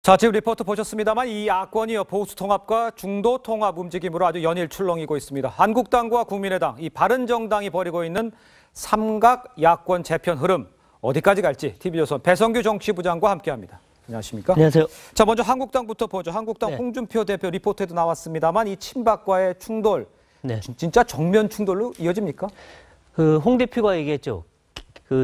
자, 지금 리포트 보셨습니다만 이 야권이요, 보수 통합과 중도 통합 움직임으로 아주 연일 출렁이고 있습니다. 한국당과 국민의당, 이 바른정당이 벌이고 있는 삼각 야권 재편 흐름 어디까지 갈지 TV조선 배성규 정치부장과 함께합니다. 안녕하십니까? 안녕하세요. 자, 먼저 한국당부터 보죠. 한국당 네. 홍준표 대표 리포트에도 나왔습니다만 이 친박과의 충돌, 네. 진짜 정면 충돌로 이어집니까? 홍 대표가 얘기했죠.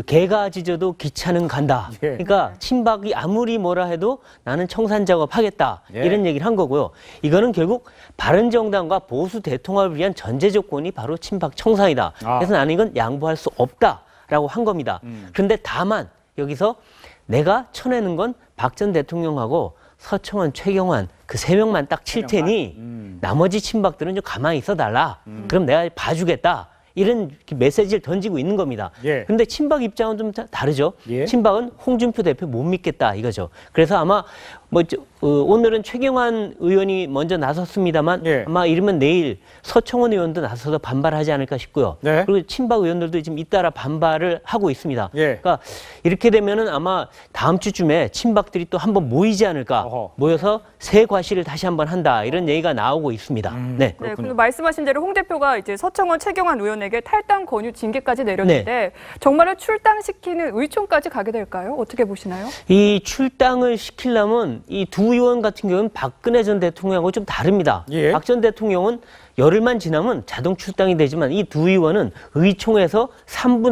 개가 짖어도 기차는 간다. 예. 그러니까 친박이 아무리 뭐라 해도 나는 청산 작업하겠다. 예. 이런 얘기를 한 거고요. 이거는 결국 바른정당과 보수 대통합을 위한 전제 조건이 바로 친박 청산이다. 그래서 나는 이건 양보할 수 없다라고 한 겁니다. 그런데 다만 여기서 내가 쳐내는 건 박 전 대통령하고 서청원, 최경환 그 세 명만 딱 칠 테니 나머지 친박들은 좀 가만히 있어달라. 그럼 내가 봐주겠다. 이런 메시지를 던지고 있는 겁니다. 예. 근데 친박 입장은 좀 다르죠. 예. 친박은 홍준표 대표 못 믿겠다 이거죠. 그래서 아마 오늘은 최경환 의원이 먼저 나섰습니다만 예. 아마 이러면 내일 서청원 의원도 나서서 반발하지 않을까 싶고요. 네. 그리고 친박 의원들도 지금 잇따라 반발을 하고 있습니다. 예. 그러니까 이렇게 되면은 아마 다음 주쯤에 친박들이 또 한번 모이지 않을까. 어허. 모여서 새 과시를 다시 한번 한다 이런 얘기가 나오고 있습니다. 네. 네, 그리고 말씀하신 대로 홍 대표가 이제 서청원, 최경환 의원에게 탈당 권유 징계까지 내렸는데 정말로 출당시키는 의총까지 가게 될까요? 어떻게 보시나요? 이 출당을 시키려면 이 두 의원 같은 경우는 박근혜 전 대통령하고 좀 다릅니다. 예. 박 전 대통령은 열흘만 지나면 자동 출당이 되지만 이 두 의원은 의총에서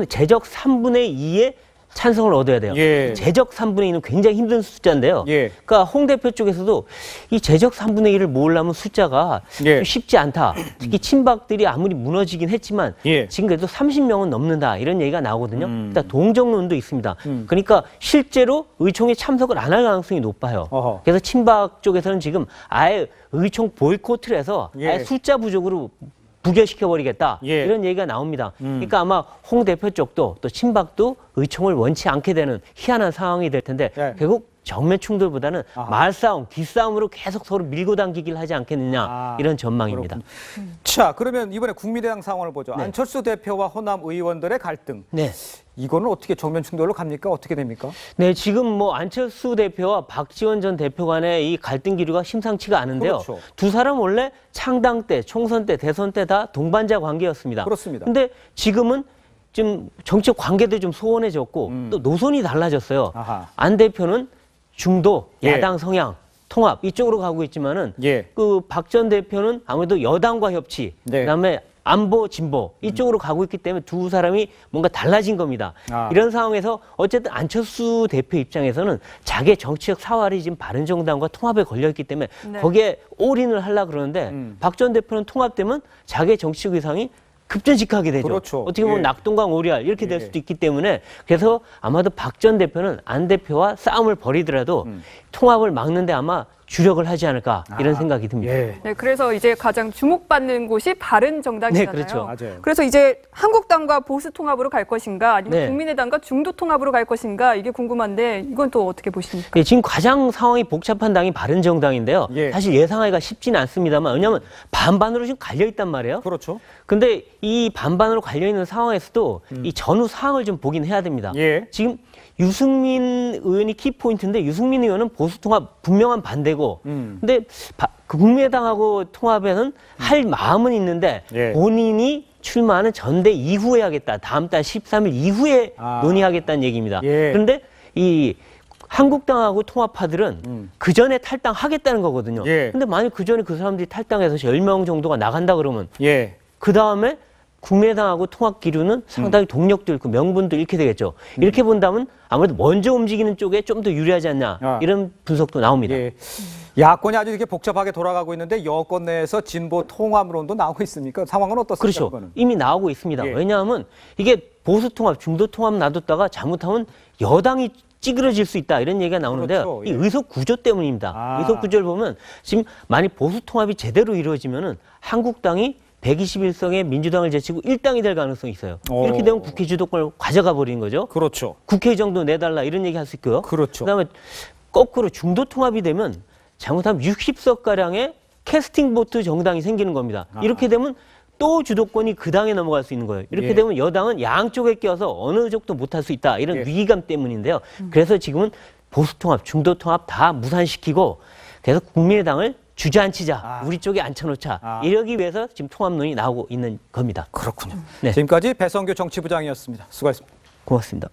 제적 3분의 2의 찬성을 얻어야 돼요. 예. 제적 3분의 2는 굉장히 힘든 숫자인데요. 예. 그러니까 홍 대표 쪽에서도 이 제적 3분의 1을 모으려면 숫자가 예. 좀 쉽지 않다. 특히 친박들이 아무리 무너지긴 했지만 예. 지금 그래도 30명은 넘는다. 이런 얘기가 나오거든요. 일단 동정론도 있습니다. 그러니까 실제로 의총에 참석을 안 할 가능성이 높아요. 어허. 그래서 친박 쪽에서는 지금 아예 의총 보이콧을 해서 예. 아예 숫자 부족으로 부결시켜버리겠다. 예. 이런 얘기가 나옵니다. 그러니까 아마 홍 대표 쪽도 또 친박도 의총을 원치 않게 되는 희한한 상황이 될 텐데 예. 결국 정면 충돌보다는 아하. 말싸움, 기싸움으로 계속 서로 밀고 당기기를 하지 않겠느냐 이런 전망입니다. 자, 그러면 이번에 국민의당 상황을 보죠. 네. 안철수 대표와 호남 의원들의 갈등. 네. 이거는 어떻게 정면 충돌로 갑니까? 어떻게 됩니까? 네, 지금 안철수 대표와 박지원 전 대표 간의 이 갈등 기류가 심상치가 않은데요. 그렇죠. 두 사람 원래 창당 때, 총선 때, 대선 때 다 동반자 관계였습니다. 그렇습니다. 근데 지금은 좀 정치적 관계도 좀 소원해졌고 또 노선이 달라졌어요. 아하. 안 대표는 중도, 예. 야당 성향, 통합 이쪽으로 가고 있지만은 예. 박 전 대표는 아무래도 여당과 협치, 네. 그다음에 안보, 진보 이쪽으로 가고 있기 때문에 두 사람이 뭔가 달라진 겁니다. 아. 이런 상황에서 어쨌든 안철수 대표 입장에서는 자기의 정치적 사활이 지금 바른정당과 통합에 걸려있기 때문에 네. 거기에 올인을 하려고 그러는데 박 전 대표는 통합되면 자기의 정치적 위상이 급전직하게 되죠. 그렇죠. 어떻게 보면 예. 낙동강 오리알 이렇게 될 예. 수도 있기 때문에 그래서 아마도 박 전 대표는 안 대표와 싸움을 벌이더라도 통합을 막는데 아마 주력을 하지 않을까 이런 생각이 듭니다. 예. 네, 그래서 이제 가장 주목받는 곳이 바른정당이잖아요. 네, 그렇죠. 맞아요. 그래서 이제 한국당과 보수 통합으로 갈 것인가 아니면 네. 국민의당과 중도 통합으로 갈 것인가 이게 궁금한데 이건 또 어떻게 보십니까? 예, 지금 가장 상황이 복잡한 당이 바른정당인데요. 예. 사실 예상하기가 쉽지는 않습니다만 왜냐하면 반반으로 지금 갈려있단 말이에요. 그렇죠. 근데 이 반반으로 갈려있는 상황에서도 이 전후 상황을 좀 보긴 해야 됩니다. 예. 지금 유승민 의원이 키포인트인데 유승민 의원은 보수 통합 분명한 반대고 근데 국민의당하고 통합에는 할 마음은 있는데 예. 본인이 출마하는 전대 이후에 하겠다. 다음 달 13일 이후에 논의하겠다는 얘기입니다. 예. 그런데 이 한국당하고 통합파들은 그 전에 탈당하겠다는 거거든요. 예. 근데 만약 그 전에 그 사람들이 탈당해서 10명 정도가 나간다 그러면 예. 그 다음에 국민의당하고 통합 기류는 상당히 동력도 잃고 명분도 잃게 되겠죠. 이렇게 본다면 아무래도 먼저 움직이는 쪽에 좀 더 유리하지 않냐 이런 분석도 나옵니다. 예. 야권이 아주 이렇게 복잡하게 돌아가고 있는데 여권 내에서 진보 통합론도 나오고 있습니까? 상황은 어떻습니까? 그렇죠. 그거는? 이미 나오고 있습니다. 예. 왜냐하면 이게 보수 통합, 중도 통합 놔뒀다가 잘못하면 여당이 찌그러질 수 있다 이런 얘기가 나오는데요. 그렇죠. 예. 이 의석 구조 때문입니다. 의석 구조를 보면 지금 만약 보수 통합이 제대로 이루어지면은 한국당이 121석의 민주당을 제치고 1당이 될 가능성이 있어요. 이렇게 되면 국회 주도권을 가져가 버리는 거죠. 그렇죠. 국회의정도 내달라 이런 얘기 할 수 있고요. 그렇죠. 그다음에 거꾸로 중도 통합이 되면 잘못하면 60석가량의 캐스팅 보트 정당이 생기는 겁니다. 이렇게 되면 또 주도권이 그 당에 넘어갈 수 있는 거예요. 이렇게 예. 되면 여당은 양쪽에 껴서 어느 쪽도 못할 수 있다. 이런 예. 위기감 때문인데요. 그래서 지금은 보수 통합, 중도 통합 다 무산시키고 그래서 국민의당을 주저앉히자, 우리 쪽에 앉혀놓자 이러기 위해서 지금 통합론이 나오고 있는 겁니다. 그렇군요. 네. 지금까지 배성규 정치부장이었습니다. 수고하셨습니다. 고맙습니다.